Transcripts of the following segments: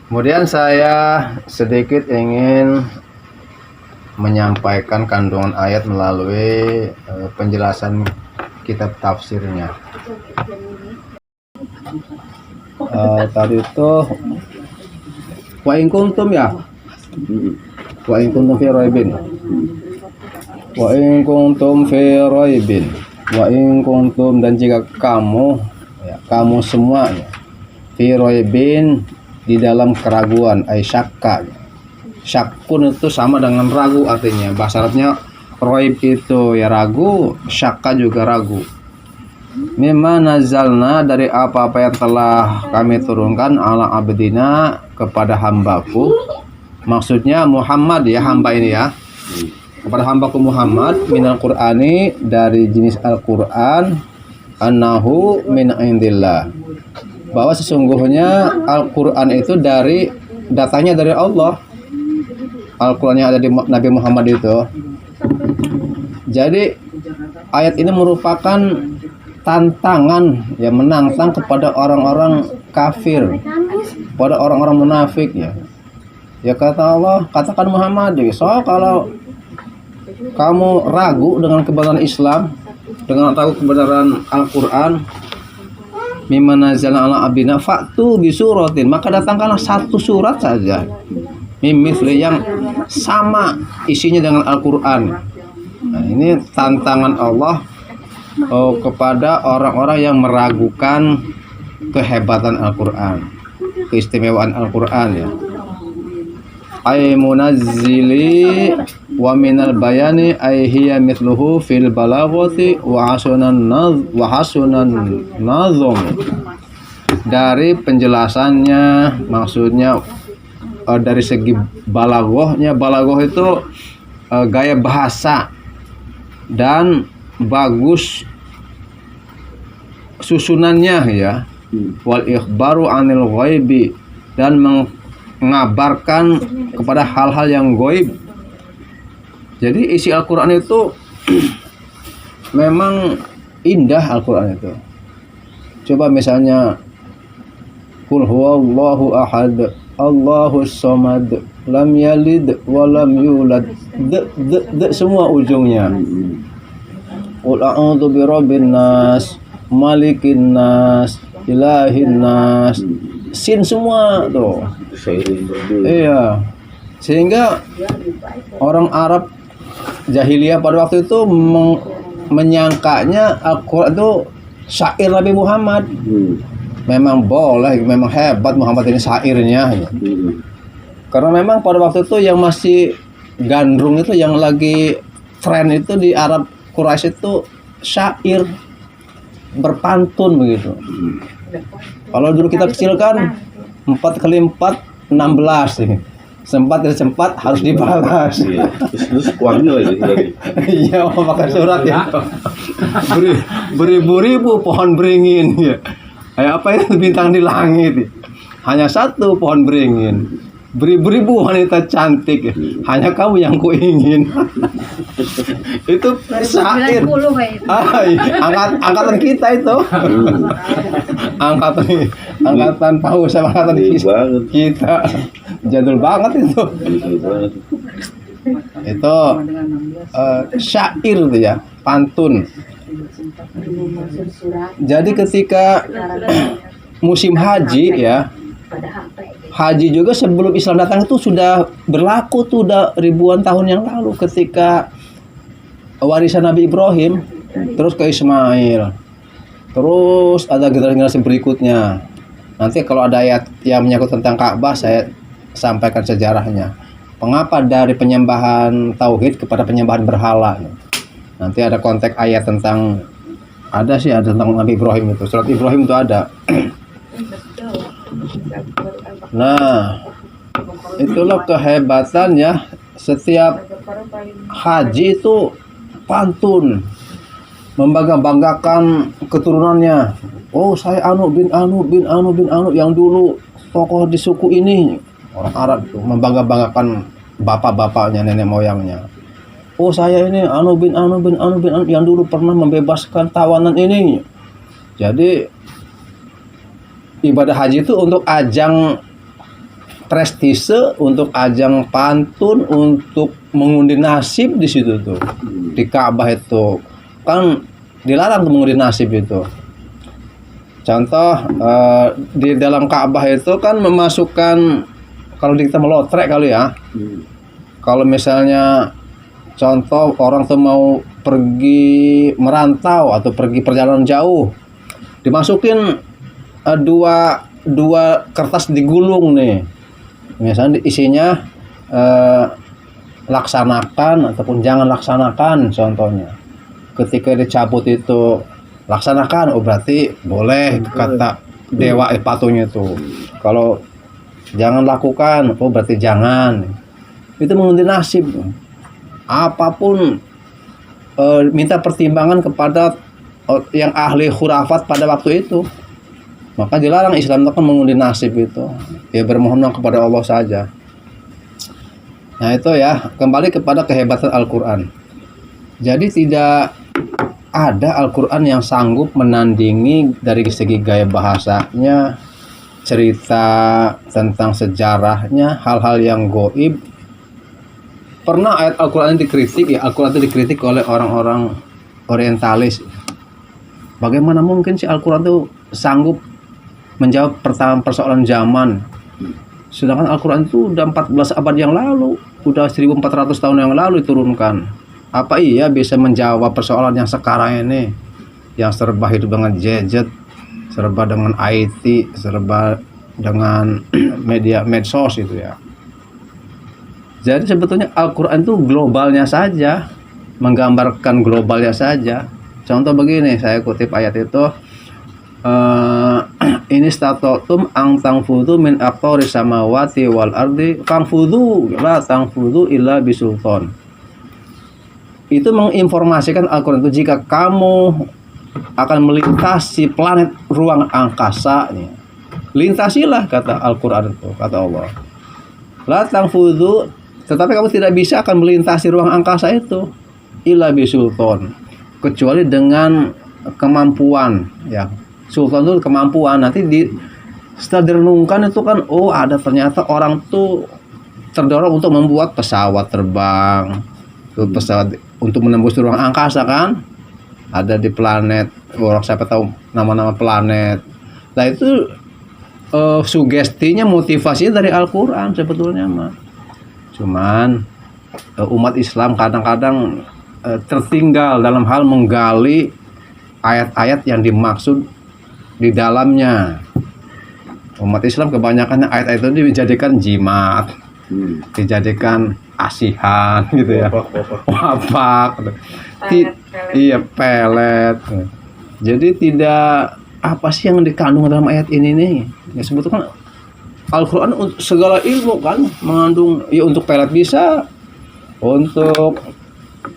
Kemudian saya sedikit ingin menyampaikan kandungan ayat melalui penjelasan kitab tafsirnya. Tadi itu wa in kuntum ya. Wa in kuntum fi raibin. Wa in kuntum fi raibin. Wa in kuntum, dan jika kamu ya, kamu semuanya fi raibin, di dalam keraguan, ay syakka. Syakkun itu sama dengan ragu artinya. Bahasa Arabnya raib itu ya ragu, syakka juga ragu. Mimma nazalna, dari apa-apa yang telah kami turunkan, ala abdina, kepada hambaku. Maksudnya Muhammad ya, hamba ini ya. Kepada hambaku Muhammad, minal Qur'ani, dari jenis Al-Qur'an, annahu min indillah, bahwa sesungguhnya Al-Qur'an itu datangnya dari Allah. Al-Qur'an yang ada di Nabi Muhammad itu. Jadi ayat ini merupakan tantangan yang menantang kepada orang-orang kafir, pada orang-orang munafik ya. Ya kata Allah, katakan Muhammad, so kalau kamu ragu dengan kebenaran Islam, dengan ragu kebenaran Al-Qur'an, mimma nazalna ala abdina fa'tu bi suratin, maka datangkanlah satu surat saja, mimithli, yang sama isinya dengan Al-Qur'an. Nah, ini tantangan Allah kepada orang-orang yang meragukan kehebatan Al-Qur'an, keistimewaan Al-Qur'an ya. Ay munazzili wa minal bayani ay hiya mithluhu fil balaghati wa hasunan nazm. Dari penjelasannya, maksudnya dari segi balaghahnya. Balaghah itu gaya bahasa, dan bagus susunannya ya. Wal ikhbaru anil ghaibi, dan mengabarkan kepada hal-hal yang gaib. Jadi isi Al-Qur'an itu memang indah. Al-Qur'an itu, coba misalnya qul huwallahu ahad Allahus samad lam yalid wa lam yulad, semua ujungnya. Qul a'udzu birabbin nas, malikin nas, ilahin nas, sin semua tuh. Iya. Sehingga orang Arab jahiliyah pada waktu itu menyangkanya Al-Qur'an itu syair Nabi Muhammad. Memang boleh, memang hebat Muhammad ini syairnya. Karena memang pada waktu itu yang masih gandrung itu, yang lagi tren itu di Arab Quraisy itu syair berpantun begitu. Kalau dulu kita kecil kan 4 kali 4 16 ini. Sempat dan sempat harus dibalas. Terus uangnya lagi. Iya, pakai surat ya. Beribu-ribu pohon beringin ya. Kayak apa itu, bintang di langit. Hanya satu pohon beringin. Beribu-ribu wanita cantik, hanya kamu yang kuingin. Itu syair. Angkatan kita itu. Angkatan paus sama angkatan kita. Jadul banget itu. Itu syair itu ya, pantun. Jadi ketika musim haji ya, haji juga sebelum Islam datang itu sudah berlaku tuh, udah ribuan tahun yang lalu, ketika warisan Nabi Ibrahim terus ke Ismail, terus ada generasi berikutnya. Nanti kalau ada ayat yang menyangkut tentang Ka'bah, saya sampaikan sejarahnya. Mengapa dari penyembahan tauhid kepada penyembahan berhala? Nanti ada konteks ayat tentang, ada tentang Nabi Ibrahim itu. Surat Ibrahim itu ada. Nah, itulah kehebatan ya. Setiap haji itu pantun, membangga-banggakan keturunannya. Oh, saya Anu bin Anu yang dulu tokoh di suku ini. Orang Arab itu membangga-banggakan bapak-bapaknya, nenek moyangnya. Oh, saya ini Anu bin Anu yang dulu pernah membebaskan tawanan ini. Jadi ibadah haji itu untuk ajang prestise, untuk ajang pantun, untuk mengundi nasib di situ tuh. Di Ka'bah itu kan dilarang tuh mengundi nasib itu. Contoh di dalam Ka'bah itu kan memasukkan, kalau kita melotrek kali ya. Kalau misalnya contoh orang tuh mau pergi merantau atau pergi perjalanan jauh, dimasukin dua kertas digulung nih. Misalnya isinya laksanakan ataupun jangan laksanakan contohnya. Ketika dicabut itu laksanakan, oh berarti boleh kata dewa patungnya itu. Kalau jangan lakukan, oh berarti jangan. Itu mengundi nasib. Apapun minta pertimbangan kepada yang ahli khurafat pada waktu itu. Maka dilarang Islam itu kan mengundi nasib itu. Ya bermohon kepada Allah saja. Nah itu ya, kembali kepada kehebatan Al-Quran. Jadi tidak ada Al-Quran yang sanggup menandingi dari segi gaya bahasanya, cerita tentang sejarahnya, hal-hal yang goib. Pernah ayat Al-Quran dikritik, ya Al-Quran itu dikritik oleh orang-orang orientalis. Bagaimana mungkin sih Al-Quran itu sanggup menjawab persoalan zaman, sedangkan Al-Quran itu udah 14 abad yang lalu, udah 1400 tahun yang lalu diturunkan. Apa iya bisa menjawab persoalan yang sekarang ini, yang serba hidup dengan gadget, serba dengan IT, serba dengan media medsos itu ya. Jadi sebetulnya Al-Quran itu globalnya saja, menggambarkan globalnya saja. Contoh begini, saya kutip ayat itu, ini statotum ang tangfudu min aqtari samawati wal ardi tangfudu la tangfudu illa bisultan. Itu menginformasikan Al-Quran itu, jika kamu akan melintasi planet ruang angkasa, lintasilah kata Al-Quran itu, kata Allah. La tangfudu, tetapi kamu tidak bisa akan melintasi ruang angkasa itu illa bisultan, kecuali dengan kemampuan ya. Sultan itu kemampuan. Nanti setelah direnungkan itu kan, oh ada ternyata orang tuh terdorong untuk membuat pesawat terbang, pesawat untuk menembus ruang angkasa kan, ada di planet, orang siapa tahu nama-nama planet. Nah itu sugestinya, motivasinya dari Al-Quran sebetulnya mah. Cuman umat Islam kadang-kadang tertinggal dalam hal menggali ayat-ayat yang dimaksud di dalamnya. Umat Islam kebanyakan ayat-ayat itu dijadikan jimat, dijadikan asihan gitu ya, wapak, iya pelet. Jadi tidak, apa sih yang dikandung dalam ayat ini nih? Ya sebetulnya Al-Quran segala ilmu kan mengandung, ya untuk pelet bisa, untuk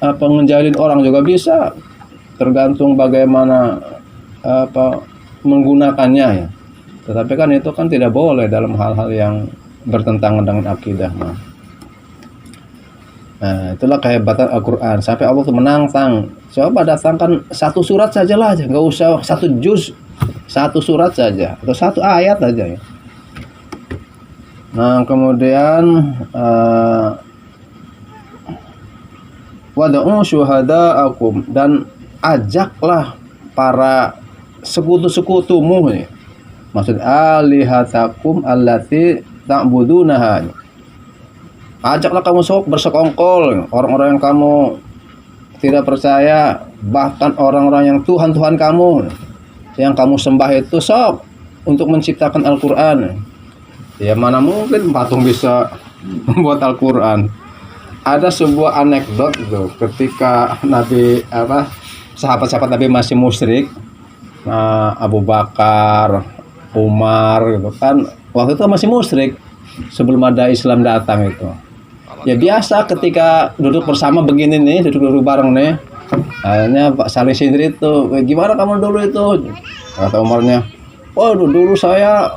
ngejalin orang juga bisa, tergantung bagaimana menggunakannya ya. Tetapi kan itu kan tidak boleh dalam hal-hal yang bertentangan dengan akidah. Nah, itulah kehebatan Al-Quran. Sampai Allah tuh menantang, coba datangkan satu surat saja lah, nggak usah satu juz, satu surat saja atau satu ayat saja ya. Nah kemudian wad'u syuhada'akum, dan ajaklah para sekutu-sekutumu nih. Maksud alihatakum allati ta'budunaha. Ajaklah kamu bersekongkol orang-orang yang kamu tidak percaya, bahkan orang-orang yang Tuhan-Tuhan kamu yang kamu sembah itu sok untuk menciptakan Al-Quran. Ya mana mungkin patung bisa membuat Al-Quran. Ada sebuah anekdot tuh, ketika Nabi sahabat-sahabat Nabi masih musyrik, Abu Bakar, Umar gitu kan, waktu itu masih musyrik sebelum ada Islam datang itu. Ya biasa ketika duduk bersama begini nih, duduk bareng nih, akhirnya Pak saling sindir itu, gimana kamu dulu itu? Kata Umarnya, waduh dulu saya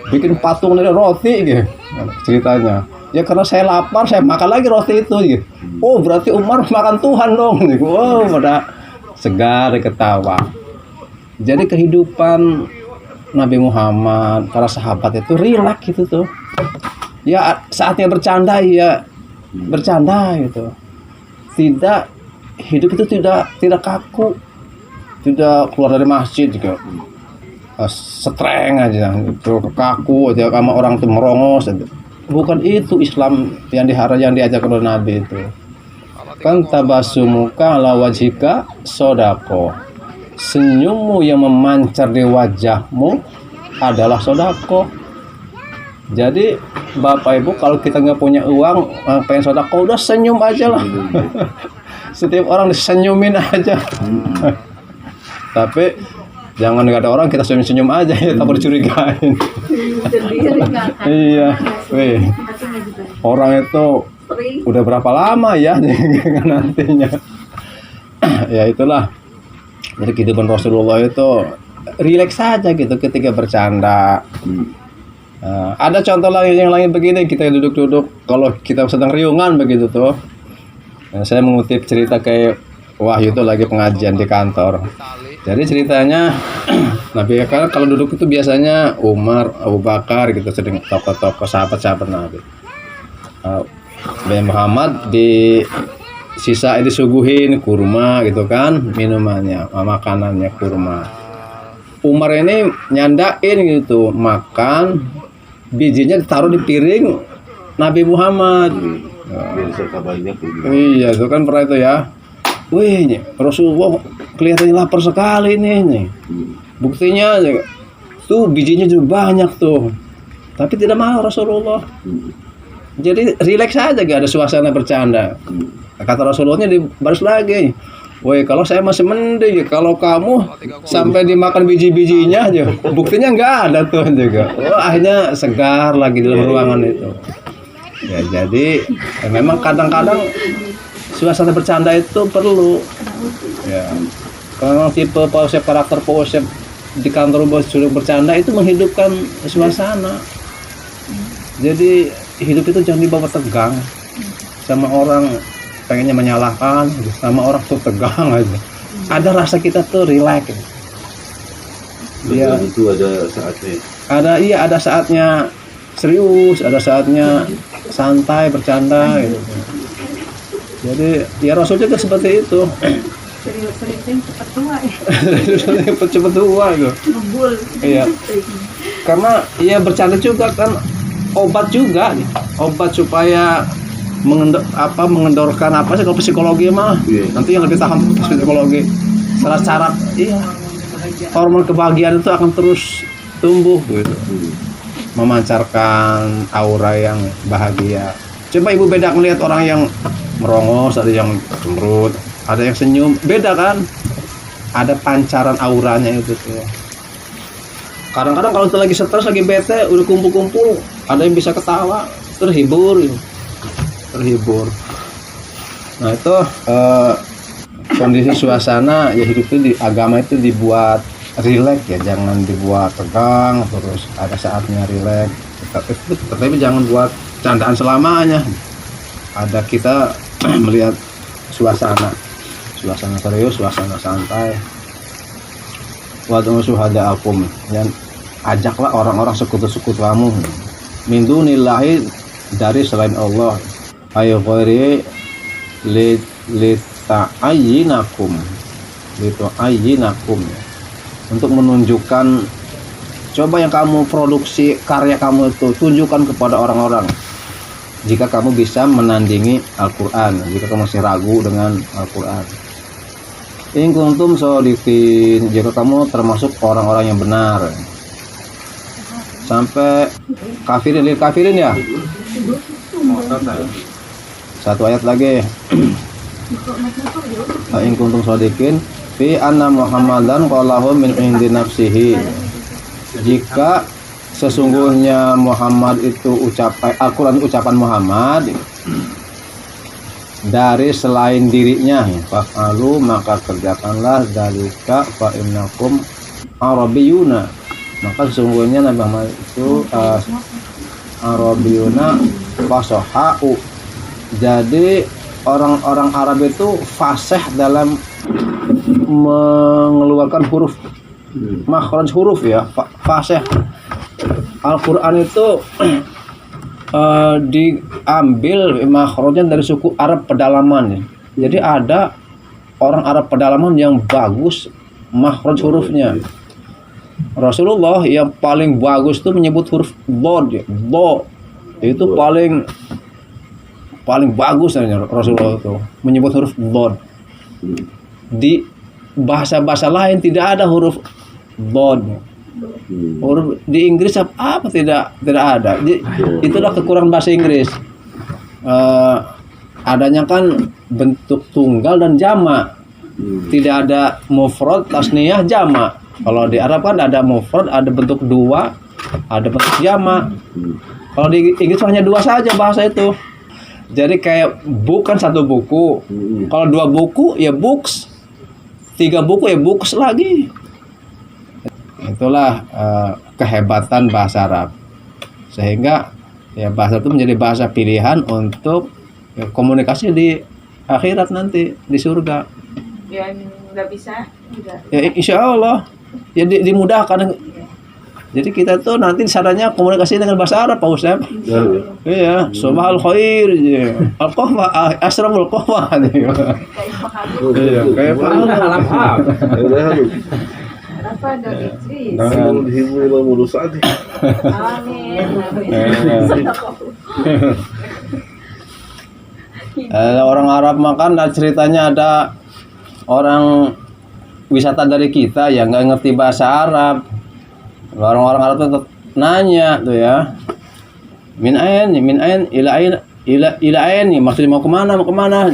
bikin patung dari roti gitu ceritanya. Ya karena saya lapar, saya makan lagi roti itu gitu. Oh berarti Umar makan Tuhan dong gitu. Oh pada segar ketawa. Jadi kehidupan Nabi Muhammad, para sahabat itu rileks gitu tuh. Ya saatnya bercanda ya bercanda gitu. Tidak, hidup itu tidak kaku, tidak keluar dari masjid juga setreng aja itu kaku aja sama orang tuh merongos aja. Bukan itu Islam yang diajarkan oleh Nabi itu. Kan tabasumuka ala wajhika sodako, senyummu yang memancar di wajahmu adalah sodako. Jadi Bapak Ibu kalau kita nggak punya uang pengen sodako udah senyum aja lah. Setiap orang disenyumin aja. Tapi jangan nggak ada orang kita senyum aja ya, tak bercurigain. Iya, weh. Orang itu udah berapa lama ya nantinya. Ya itulah. Jadi kehidupan Rasulullah itu rileks saja gitu ketika bercanda. Ada contoh lain yang lain begini, kita duduk-duduk kalau kita sedang riungan begitu tuh. Saya mengutip cerita kayak Wahyu itu lagi pengajian di kantor. Jadi ceritanya Nabi kan kalau duduk itu biasanya Umar, Abu Bakar gitu, sedang tokoh-tokoh sahabat-sahabat Nabi. Nabi Muhammad di sisa disuguhin kurma gitu kan, minumannya, makanannya kurma. Umar ini nyandain gitu, makan bijinya ditaruh di piring Nabi Muhammad. Iya, itu kan pernah itu ya. Wih, Rasulullah kelihatannya lapar sekali nih. Buktinya tuh bijinya juga banyak tuh. Tapi tidak mau Rasulullah. Jadi rileks aja, gak ada suasana bercanda. Kata Rasulullahnya dibaris lagi. Woi, kalau saya masih mending, kalau kamu sampai dimakan biji-bijinya aja, buktinya nggak ada tuh juga. Akhirnya segar lagi dalam ruangan itu. Ya jadi memang kadang-kadang suasana bercanda itu perlu. Ya, kalau tipe Pausep, karakter Pausep di kantor bos sudah bercanda itu menghidupkan suasana. Jadi hidup itu jangan dibawa tegang sama orang. Pengennya menyalahkan, sama orang tuh tegang aja. Ada rasa kita tuh relax. Iya. Itu ada saatnya. Ada saatnya serius, ada saatnya santai bercanda gitu. Jadi ya Rasul juga seperti itu. Serius-seriusnya cepat tua ya. Cepat tua gitu. Ngebul. Iya. Karena ya bercanda juga kan obat juga, obat supaya mengendorkan apa sih kalau psikologi mah. Nanti yang lebih paham psikologi syarat-syarat hormon kebahagiaan itu akan terus tumbuh gitu, memancarkan aura yang bahagia. Coba ibu beda melihat orang yang merongos, ada yang cemberut, ada yang senyum, beda kan, ada pancaran auranya itu tuh. Kadang-kadang kalau lagi stres, lagi bete, udah kumpul-kumpul, ada yang bisa ketawa, terhibur. Nah itu kondisi suasana ya hidup itu di agama itu dibuat rileks ya, jangan dibuat tegang, terus ada saatnya rileks. Tapi jangan buat candaan selamanya. Ada kita melihat suasana serius, suasana santai. Wad'u syuhada'akum, dan ajaklah orang-orang sekutu-sekutu kamu min dunillahi, dari selain Allah. Ayo ghairi lita'ayyinakum, untuk menunjukkan, coba yang kamu produksi karya kamu itu tunjukkan kepada orang-orang jika kamu bisa menandingi Al-Quran, jika kamu masih ragu dengan Al-Quran. In kuntum shodiqin, jika kamu termasuk orang-orang yang benar. Sampai kafirin ya. Satu ayat lagi. In kuntum shodiqin fi anna Muhammadan qalahu min indi nafsihi. Jika sesungguhnya Muhammad itu Al-Quran ucapan Muhammad dari selain dirinya, fa'alu, maka kerjakanlah dalika fa innakum arabiyuna, maka sesungguhnya Nabi Muhammad itu arabiyuna fasohau. Jadi orang-orang Arab itu fasih dalam mengeluarkan huruf, makhraj huruf ya, fasih. Al-Quran itu diambil makhrajnya dari suku Arab pedalaman. Jadi ada orang Arab pedalaman yang bagus makhraj hurufnya. Rasulullah yang paling bagus tuh menyebut huruf dhad, dha. Itu paling bagus Rasulullah itu menyebut huruf dhad. Di bahasa-bahasa lain tidak ada huruf dhad. Huruf di Inggris apa tidak ada. Itulah kekurangan bahasa Inggris. Adanya kan bentuk tunggal dan jamak. Tidak ada mufrad, tasniyah, jamak. Kalau di Arab kan ada mufrad, ada bentuk dua, ada bentuk jamak. Kalau di Inggris hanya dua saja bahasa itu. Jadi kayak bukan satu buku. Kalau dua buku ya books. Tiga buku ya books lagi. Itulah kehebatan bahasa Arab. Sehingga ya bahasa itu menjadi bahasa pilihan untuk komunikasi di akhirat nanti di surga. Yang nggak bisa juga. Ya insya Allah ya dimudahkan. Jadi kita tuh nanti sarannya komunikasi dengan bahasa Arab Pak Ustaz. Iya, subhal khair. Al-qahwa asramul qahwa. Iya, kayak Apa dari Idris? Nahnu nuhibbu ila murusati. Amin. Orang Arab makan dan ceritanya ada orang wisata dari kita yang nggak ngerti bahasa Arab. Orang-orang Arab tuh nanya tuh ya, min ain ila ain, maksudnya mau kemana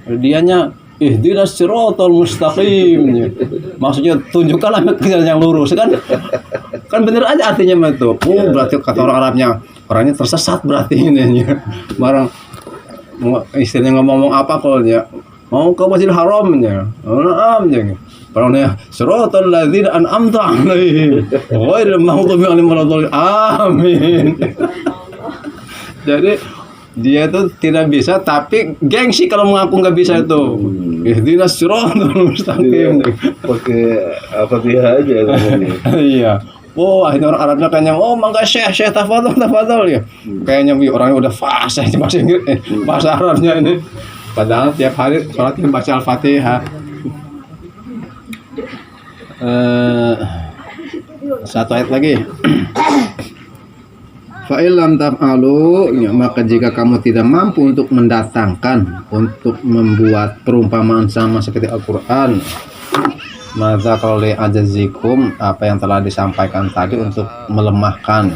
dianya ihdinas siratal mustaqim, maksudnya tunjukkanlah jalan yang lurus kan bener aja artinya itu. Berarti kata orang Arabnya orangnya tersesat berarti ini barang istilahnya ngomong apa kalau dia mau ke Masjidil Haram nya orangnya siratal ladzina an'amta 'alaihim ghairil maghdubi 'alaihim waladdallin, amin. Jadi dia tuh tidak bisa tapi gengsi kalau mengaku nggak bisa itu. Ihdinas siratal mustaqim. Pakai Al-Fatihah aja ngomongnya. Iya. Oh, akhirnya orang Arabnya kayaknya, mangga Syekh tafadhol ya. Kayaknya orangnya udah fasih bahasa Inggris, bahasa Arabnya ini. Padahal tiap hari sholatnya baca Al-Fatihah. Satu ayat lagi. Fa'ilam taf'alu, ya, maka jika kamu tidak mampu untuk mendatangkan, untuk membuat perumpamaan sama seperti Al-Quran, maka kalau ajazikum, apa yang telah disampaikan tadi untuk melemahkan,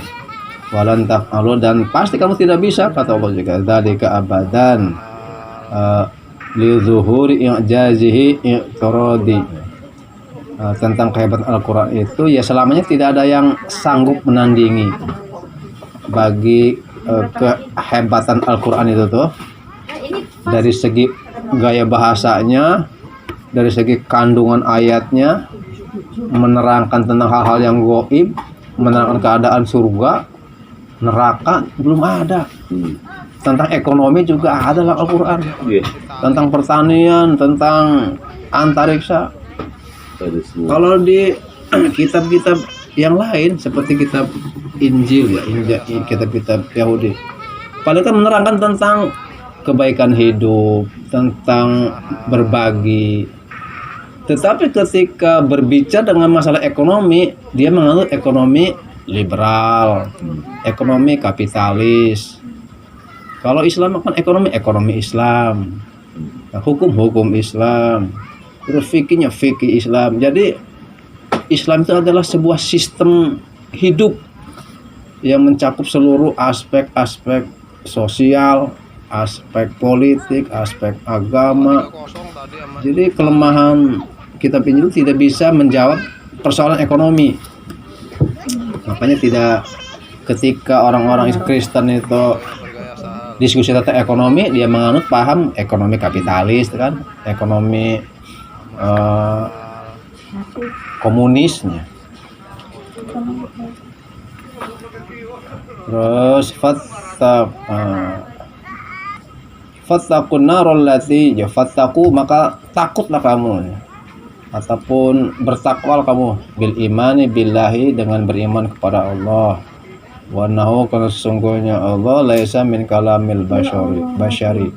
walan taf'alu, dan pasti kamu tidak bisa, kata Allah juga, dzalika abadan li zuhuri i'jazihi i'tiradi. Tentang kehebatan Al-Quran itu ya selamanya tidak ada yang sanggup menandingi bagi kehebatan Al-Quran itu tuh, dari segi gaya bahasanya, dari segi kandungan ayatnya, menerangkan tentang hal-hal yang gaib, menerangkan keadaan surga, neraka, belum ada. Tentang ekonomi juga ada lah Al-Quran. Tentang pertanian, tentang antariksa. Kalau di kitab-kitab yang lain seperti kitab Injil ya, kitab-kitab Yahudi, padahal kan menerangkan tentang kebaikan hidup, tentang berbagi. Tetapi ketika berbicara dengan masalah ekonomi, dia menganut ekonomi liberal, ekonomi kapitalis. Kalau Islam kan ekonomi Islam, hukum Islam, terus fikihnya fikih Islam. Jadi Islam itu adalah sebuah sistem hidup yang mencakup seluruh aspek-aspek sosial, aspek politik, aspek agama. Jadi kelemahan kitab Injil tidak bisa menjawab persoalan ekonomi. Makanya tidak, ketika orang-orang Kristen itu diskusi tentang ekonomi, dia menganut paham ekonomi kapitalis kan, ekonomi komunisnya. Terus fattaqun narol lati, ya fattaqu, maka takutlah kamu ya, ataupun bertakwa kamu bil imani billahi, dengan beriman kepada Allah, Wa nahu karena sesungguhnya Allah laisa min kalamil basyari.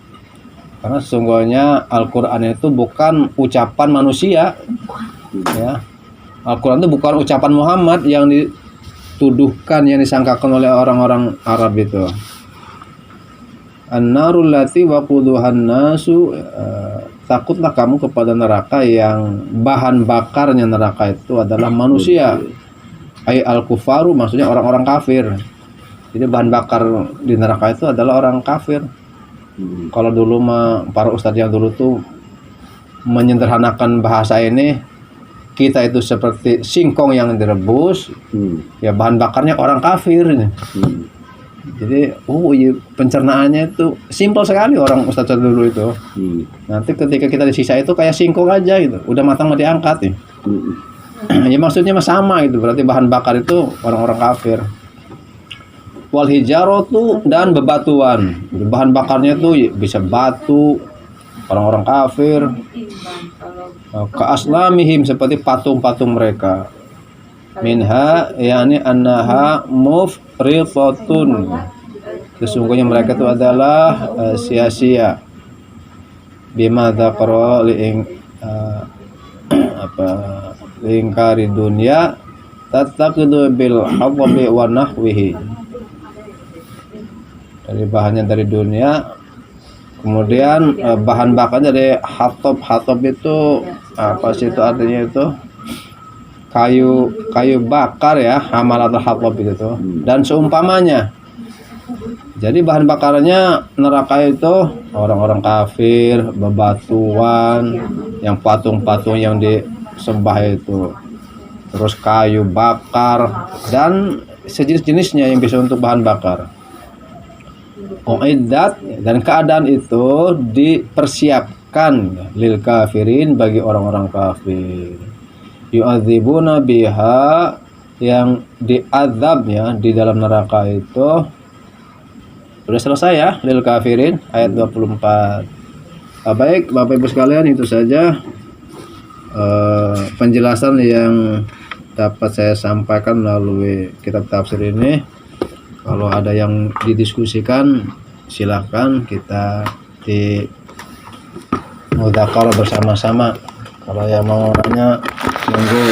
Karena sesungguhnya Al-Qur'an itu bukan ucapan manusia. Ya. Al-Qur'an itu bukan ucapan Muhammad yang dituduhkan, yang disangkakan oleh orang-orang Arab itu. An-narul lati waquduhan nasu, takutlah kamu kepada neraka yang bahan bakarnya neraka itu adalah manusia. Ay al-kufaru, maksudnya orang-orang kafir. Jadi bahan bakar di neraka itu adalah orang kafir. Kalau dulu mah para ustadz yang dulu tuh menyederhanakan bahasa ini, kita itu seperti singkong yang direbus, ya bahan bakarnya orang kafir. Jadi, iya, pencernaannya itu simpel sekali orang ustadz dulu itu. Nanti ketika kita disiksa itu kayak singkong aja gitu, udah matang mau diangkat ya. Ya maksudnya sama gitu, berarti bahan bakar itu orang-orang kafir. Wal hijaratu, dan bebatuan, bahan bakarnya tuh bisa batu, orang-orang kafir. Ka aslamihim, seperti patung-patung mereka. Minha, yakni annaha mufritatun, sesungguhnya mereka itu adalah sia-sia. Bima dzakara lingkari dunia tattaqidu bil hawbi wa nahwihi, dari bahannya dari dunia, kemudian bahan bakarnya dari hatab itu apa sih itu artinya itu kayu bakar ya, hamalat hatab itu, dan seumpamanya. Jadi bahan bakarnya neraka itu orang-orang kafir, bebatuan, yang patung-patung yang disembah itu, terus kayu bakar dan sejenis-jenisnya yang bisa untuk bahan bakar. Uiddat, dan keadaan itu dipersiapkan lil kafirin, bagi orang-orang kafir. Yu'adzibuna biha, yang diazabnya di dalam neraka itu. Sudah selesai ya, lil kafirin ayat 24. Baik Bapak Ibu sekalian, itu saja penjelasan yang dapat saya sampaikan melalui kitab tafsir ini. Kalau ada yang didiskusikan, silakan kita di mudzakarah bersama-sama. Kalau yang mau nanya, monggo.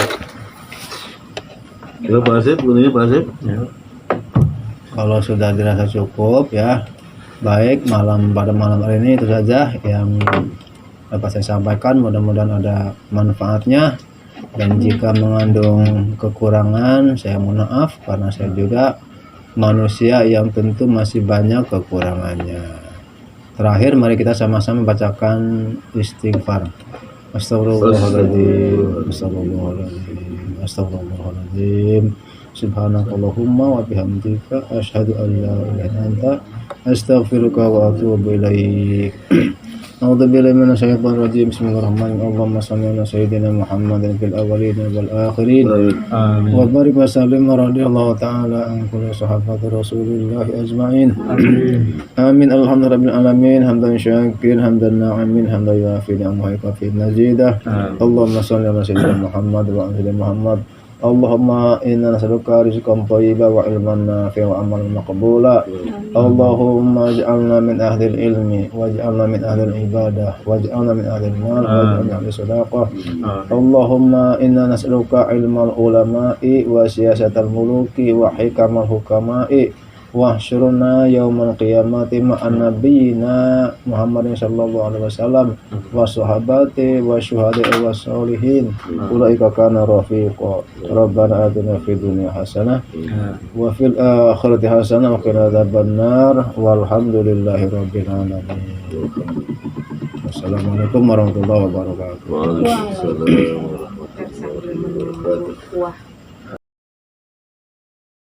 Ya Pak Asep, bunyinya Pak Asep. Ya. Kalau sudah dirasa cukup ya, baik pada malam hari ini itu saja yang dapat saya sampaikan. Mudah-mudahan ada manfaatnya, dan jika mengandung kekurangan saya mohon maaf, karena saya juga manusia yang tentu masih banyak kekurangannya. Terakhir mari kita sama-sama bacakan istighfar. Astagfirullahaladzim, astagfirullahaladzim, astagfirullahaladzim. Subhanakallahumma wa bihamdika asyhadu an la ilaha illa anta astaghfiruka wa atubu ilaik. A'udzu billahi minasyaitonir rajim. Bismillahirrahmanirrahim. Allahumma shalli ala sayyidina Muhammadin fil awwalin wal akhirin. Amin. Wa barik wa sallim radhiyallahu ta'ala an kulli sahabati Rasulillah ajma'in. Amin. Amin. Alhamdulillahirabbil alamin. Hamdan syakirin, hamdan na'imin, hamdan yafi ni'amahu wa fi mazidah. Allahumma shalli ala sayyidina Muhammad wa ala Muhammad. Allahumma inna nas'aluka rizqan thayyiban wa ilman nafi'an wa amalan maqbula. Allahumma ij'alna min ahlil ilmi waj'alna min ahlil ibadah waj'alna min ahlil mal waj'alna min ahlil sadaqah. Allahumma inna nas'aluka ilmal ulama'i wa siyasatal muluki wa hikamal hukama'i wa syurna yaumal qiyamati ma'an nabiyyina Muhammadin sallallahu alaihi wasallam wa sahabati wa syuhada'i wa sholihin ulaika kana rafiqa. Rabbana atina fid dunya hasanah wa fil akhirati hasanah wa qina adzabannar walhamdulillahi rabbil alamin. Wassalamualaikum warahmatullahi wabarakatuh. Waalaikumsalam warahmatullahi wabarakatuh. Wah.